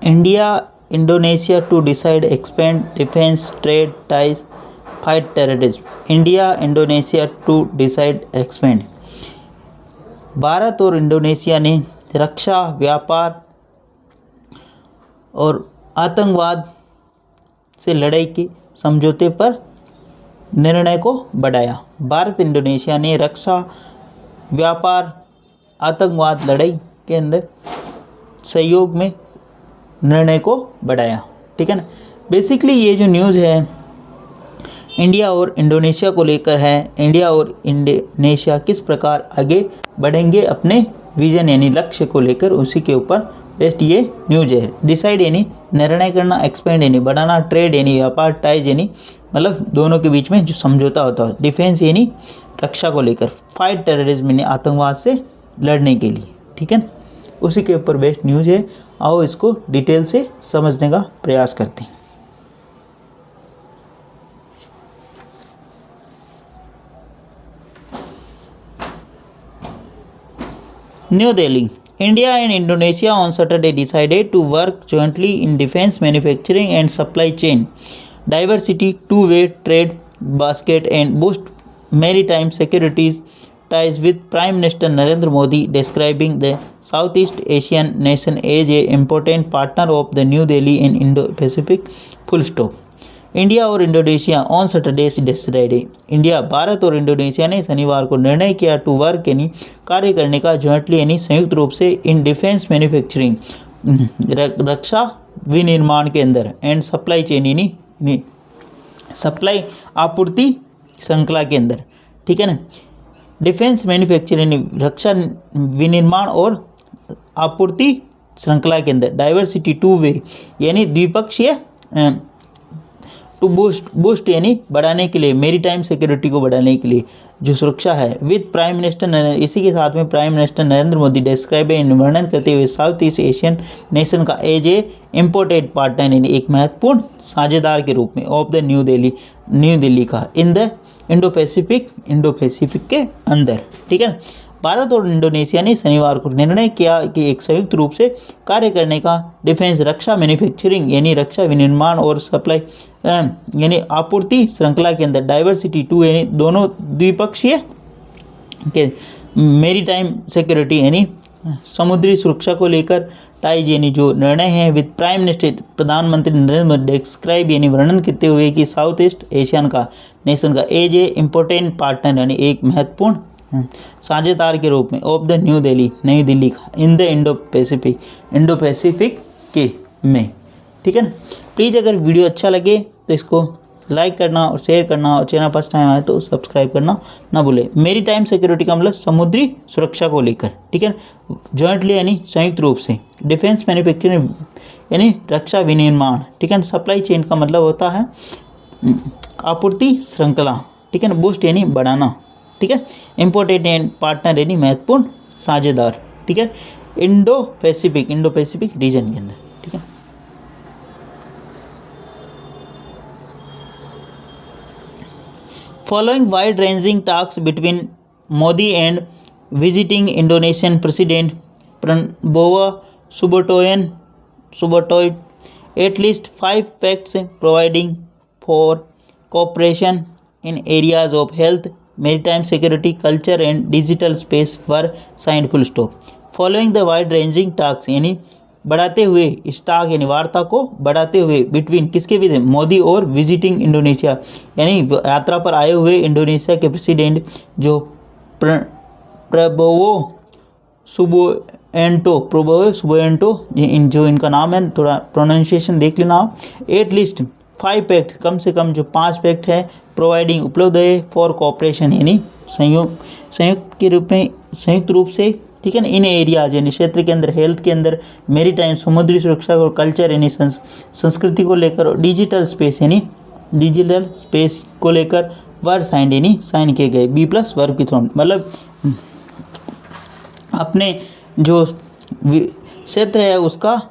India Indonesia to decide expand defence trade ties fight terrorism. India Indonesia to decide expand. Bharat और Indonesia ने रक्षा, व्यापार और आतंकवाद से लड़ाई के समझौते पर निर्णय को बढ़ाया। भारत इंडोनेशिया ने रक्षा, व्यापार, आतंकवाद लड़ाई के अंदर सहयोग में निर्णय को बढ़ाया। ठीक है ना। बेसिकली ये जो न्यूज़ है इंडिया और इंडोनेशिया को लेकर है। इंडिया और इंडोनेशिया किस प्रकार आगे बढ़ेंगे अपने विजन यानी लक्ष्य को लेकर, उसी के ऊपर बेस्ट ये न्यूज है। डिसाइड यानी निर्णय करना, एक्सपेंड यानी बढ़ाना, ट्रेड यानी व्यापार, टाइज यानी मतलब दोनों के बीच में जो समझौता होता है, डिफेंस यानी रक्षा को लेकर, फाइट टेररिज्म यानी आतंकवाद से लड़ने के लिए। ठीक है, उसी के ऊपर बेस्ट न्यूज़ है। आओ इसको डिटेल से समझने का प्रयास करते हैं। New Delhi. India and Indonesia on Saturday decided to work jointly in defense manufacturing and supply chain diversity, two-way trade basket and boost maritime security ties with Prime Minister Narendra Modi describing the Southeast Asian nation as an important partner of the New Delhi and Indo-Pacific full stop। India और Indonesia on Saturday decided. India Bharat और Indonesia ने शनिवार को निर्णय किया to work यानी कार्य करने का, जॉइंटली यानी संयुक्त रूप से, इन डिफेंस मैन्युफैक्चरिंग रक्षा विनिर्माण के अंदर, एंड सप्लाई चेन यानी सप्लाई आपूर्ति श्रृंखला के अंदर। ठीक है ना। डिफेंस मैन्युफैक्चरिंग यानी रक्षा विनिर्माण और आपूर्ति श्रृंखला के अंदर, डाइवर्सिटी टू वे यानी द्विपक्षीय, टू बूस्ट यानी बढ़ाने के लिए, मेरीटाइम सिक्योरिटी को बढ़ाने के लिए जो सुरक्षा है, विद प्राइम मिनिस्टर, इसी के साथ में prime minister Narendra Modi describe वर्णन करते हुए साउथ ईस्ट एशियन नेशन का एज ए इम्पोर्टेंट पार्टनर यानी एक महत्वपूर्ण साझेदार के रूप में ऑफ द न्यू दिल्ली का इन द इंडो पैसिफिक के अंदर। ठीक है। भारत और इंडोनेशिया ने शनिवार को निर्णय किया कि एक संयुक्त रूप से कार्य करने का, डिफेंस रक्षा मैन्युफैक्चरिंग यानी रक्षा विनिर्माण और सप्लाई यानी आपूर्ति श्रृंखला के अंदर, डाइवर्सिटी टू यानी दोनों द्विपक्षीय के, मेरीटाइम सिक्योरिटी यानी समुद्री सुरक्षा को लेकर, टाइज यानी जो निर्णय है, विद प्राइम मिनिस्टर प्रधानमंत्री नरेंद्र मोदी डिस्क्राइब यानी वर्णन करते हुए कि साउथ ईस्ट एशियन का नेशन का एज ए इम्पोर्टेंट पार्टनर यानी एक महत्वपूर्ण साझेदार के रूप में ऑफ द न्यू दिल्ली का इन द इंडो पैसिफिक के में। ठीक है ना। प्लीज़ अगर वीडियो अच्छा लगे तो इसको लाइक करना और शेयर करना, और चैनल फर्स्ट टाइम आए तो सब्सक्राइब करना ना भूले। मेरी टाइम सिक्योरिटी का मतलब समुद्री सुरक्षा को लेकर। ठीक है। जॉइंटली यानी संयुक्त रूप से, डिफेंस मैन्युफैक्चरिंग यानी रक्षा विनिर्माण। ठीक है। सप्लाई चेन का मतलब होता है आपूर्ति श्रृंखला। ठीक है ना। बूस्ट यानी बढ़ाना। ठीक है। इम्पोर्टेंट पार्टनर यानी महत्वपूर्ण साझेदार। ठीक है। इंडो पैसिफिक रीजन के अंदर। ठीक है। Following wide ranging talks between Modi and visiting Indonesian president Prabowo सुबिanto, at least 5 pacts providing for cooperation in areas of health, maritime security, culture and digital space were signed full stop। Following the wide ranging talks यानी बढ़ाते हुए, stock यानी वार्ता को बढ़ाते हुए, between किसके बीच, मोदी और विजिटिंग इंडोनेशिया यानी यात्रा पर आए हुए इंडोनेशिया के प्रेसिडेंट जो प्रबोवो सुबिanto जो इनका नाम है, थोड़ा प्रोनाउंसिएशन देख लेना आप। एटलीस्ट 5 पैक्ट कम से कम जो 5 पैक्ट है, प्रोवाइडिंग उपलब्ध है, फॉर कोऑपरेशन यानी संयुक्त रूप से। ठीक है ना। इन एरियाज यानी क्षेत्र के अंदर, हेल्थ के अंदर, मेरीटाइम समुद्री सुरक्षा और कल्चर यानी संस्कृति को लेकर, और डिजिटल स्पेस को लेकर वर साइन यानी साइन किए गए। B+ वर्ब की थॉर्म मतलब अपने जो क्षेत्र है उसका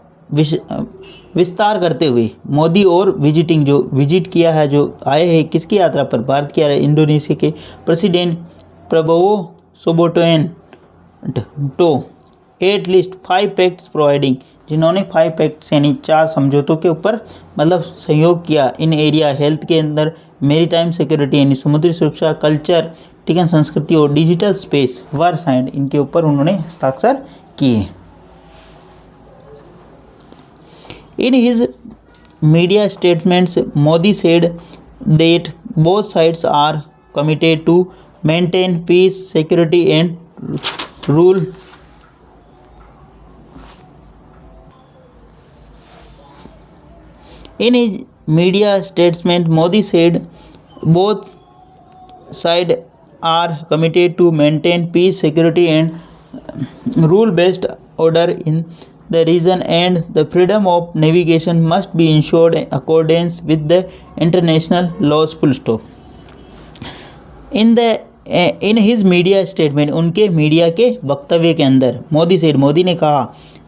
विस्तार करते हुए मोदी और विजिटिंग जो विजिट किया है, जो आए हैं किसकी यात्रा पर, भारत की इंडोनेशिया के प्रेसिडेंट प्रबोवो सुबिanto एट लिस्ट 5 पैक्ट्स प्रोवाइडिंग, जिन्होंने 5 पैक्ट्स यानी 4 समझौतों के ऊपर मतलब सहयोग किया इन एरिया हेल्थ के अंदर, मेरीटाइम सिक्योरिटी यानी समुद्री सुरक्षा, कल्चर, ठीक है, संस्कृति और डिजिटल स्पेस वर साइंड, इनके ऊपर उन्होंने हस्ताक्षर किए। In his media statements Modi said that both sides are committed to maintain peace, security and rule In his media statement, Modi said both sides are committed to maintain peace, security, and rule-based order in the region, and the freedom of navigation must be ensured in accordance with the international laws. Full stop. In his media statement, उनके media के वक्तव्य के अंदर मोदी ने कहा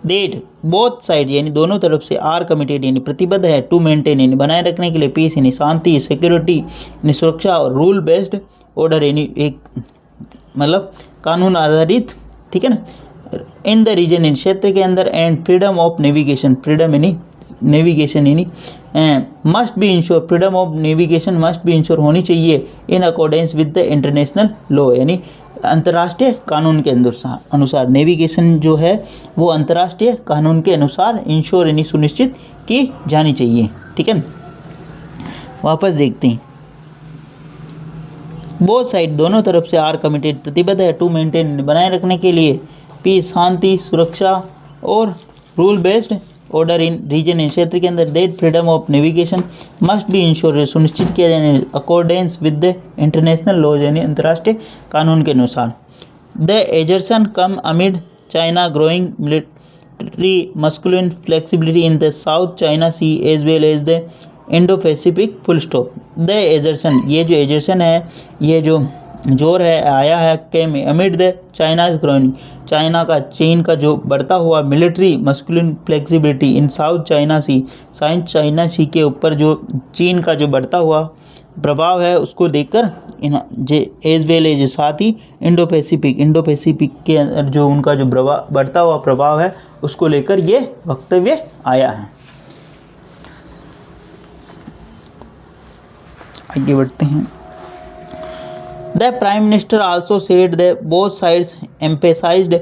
date both side यानी दोनों तरफ से आर कमिटेड यानी प्रतिबद्ध है टू मेंटेन यानी बनाए रखने के लिए पीस यानी शांति, सिक्योरिटी यानी सुरक्षा और रूल बेस्ड ऑर्डर यानी एक मतलब कानून आधारित, ठीक है ना, इन द रीजन इन क्षेत्र के अंदर, and freedom of navigation, freedom यानी नेविगेशन यानी must be ensure, freedom of navigation must be ensure होनी चाहिए in accordance with the international law यानी अंतर्राष्ट्रीय कानून के अनुसार नेविगेशन जो है वो अंतर्राष्ट्रीय कानून के अनुसार इंश्योर यानी सुनिश्चित की जानी चाहिए, ठीक है। वापस देखते हैं, बोथ साइड दोनों तरफ से आर कमिटेड प्रतिबद्ध है टू मेंटेन बनाए रखने के लिए पीस, शांति, सुरक्षा और rule based order in region इन क्षेत्र के अंदर, that freedom of navigation must be ensure सुनिश्चित किया जाए accordance with the international laws यानी अंतर्राष्ट्रीय कानून के अनुसार। The assertion come amid China growing military masculine flexibility in the South China Sea as well as the Indo Pacific. Full stop. The assertion, ये जो एजर्सन है ये जो जोर है आया है के में अमिड द चाइनाज ग्रोइंग, चीन का जो बढ़ता हुआ military masculine flexibility in South China Sea, South China Sea के ऊपर जो चीन का जो बढ़ता हुआ प्रभाव है उसको देखकर इन एज वेल एज साथ ही इंडो पैसिफिक के अंदर जो उनका जो बढ़ता हुआ प्रभाव है उसको लेकर ये वक्तव्य आया है। आगे बढ़ते हैं। The Prime Minister also said that both sides emphasized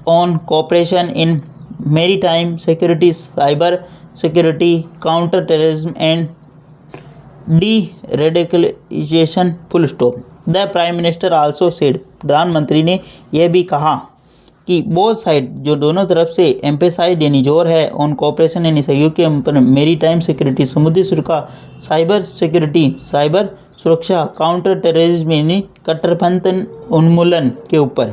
on cooperation in maritime security, cyber security, counter-terrorism and de-radicalization. Full stop. The Prime Minister also said, प्रधानमंत्री ने यह भी कहा कि बोथ साइड जो दोनों तरफ से एम्पेसाइड यानी जोर है ऑन कोऑपरेशन यानी सहयोग के ऊपर, मेरी टाइम सिक्योरिटी समुद्री सुरक्षा, साइबर सिक्योरिटी साइबर सुरक्षा, काउंटर टेररिज्म यानी कट्टरपंथी उन्मूलन के ऊपर।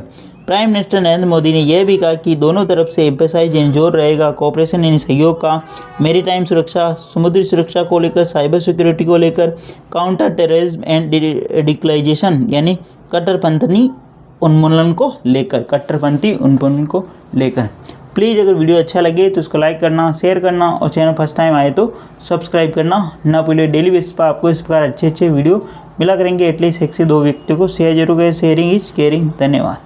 प्राइम मिनिस्टर नरेंद्र मोदी ने यह भी कहा कि दोनों तरफ से एम्पेसाइज यानी जोर रहेगा कोऑपरेशन यानी सहयोग का, मेरी टाइम सुरक्षा समुद्री सुरक्षा को लेकर, साइबर सिक्योरिटी को लेकर, काउंटर टेररिज्म एंड रेडिकलाइजेशन यानी कट्टरपंथी उन्मूलन को लेकर। प्लीज़ अगर वीडियो अच्छा लगे तो उसको लाइक करना, शेयर करना और चैनल फर्स्ट टाइम आए तो सब्सक्राइब करना ना भूलिए। डेली बेसिस पर आपको इस प्रकार अच्छे वीडियो मिला करेंगे। एटलीस्ट 1 से 2 व्यक्तियों को शेयर जरूर करें। Sharing is caring. धन्यवाद।